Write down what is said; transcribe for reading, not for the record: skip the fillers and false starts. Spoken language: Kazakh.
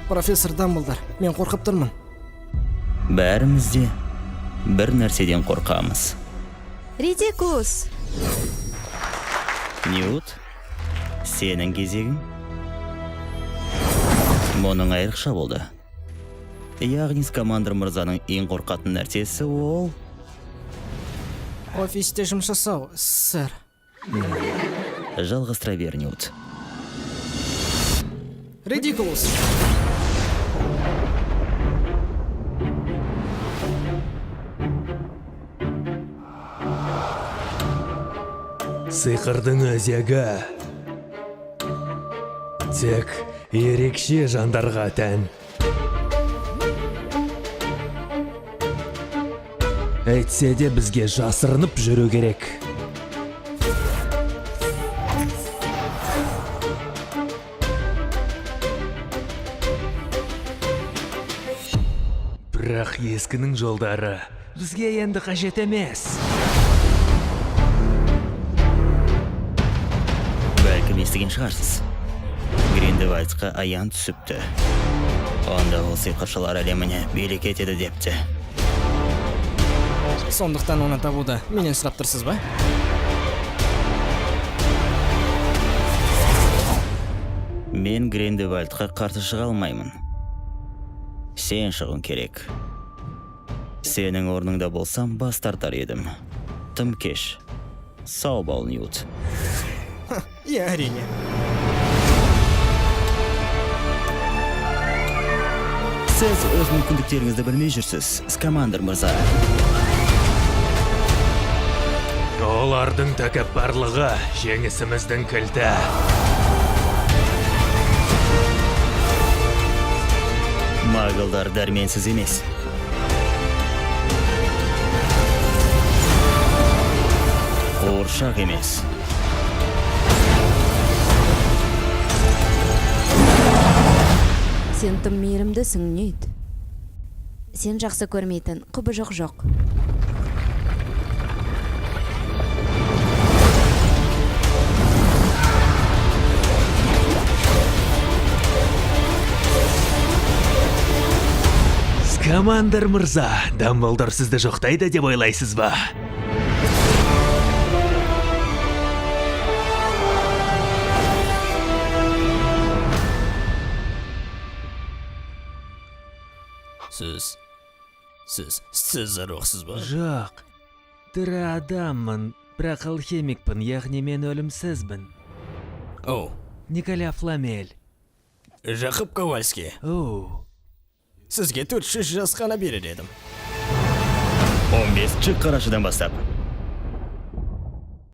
Профессор Дамблдор, мен қорқып тұрмын. Бәріміз де бір нәрседен қорқамыз. Редикус! Ньют, сенің кезегің? Мұның айрықша болды. Яғни Скамандр мырзаның ең қорқатын нәрсесі ол... Офисте жұмыс жасау, сэр. Жалғастыра бер, Ньют. Редикулус! Сиқырдың өзегі тек ерекше жандарға тән. Әйтсе де бізге жасырынып жүру керек. Бірақ ескінің жолдары бізге енді қажет емес. Бәлкім естіген шығарсыз. Гриндевальдсқа аян түсіпті. Онда ол сиқыршылар әлеміне билік етеді депті. Сондықтан оны табуды менен сұрап тұрсыз ба? Мен Гриндевальдқа қарсы шыға алмаймын. Сен шығын керек. Сенің орныңда болсам бас тартар едім. Тым кеш. Сау бол, Ньют. Иә, әрине. Сіз өз мүмкіндіктеріңізді білмей жүрсіз, Скамандр мырза. Олардың тәкаппарлығы жеңісіміздің кілті. Магылдар дәрменсіз емес. Қуыршақ емес. Сен тым мейірімдісің, Ньют. Сен жақсы көрмейтін құбыжық жоқ. Скамандр мырза, Дамблдор сізді жоқтайды деп ойлайсыз ба? Сіз зарухсыз ба? Жоқ. Тірі адаммын, бірақ алхимикпін, яғни мен өлімсізбін. Оу, Николя Фламель. Жақып Ковальский. Оу. Сізге 400 жас қана берер едім. 15 қарашыдан бастап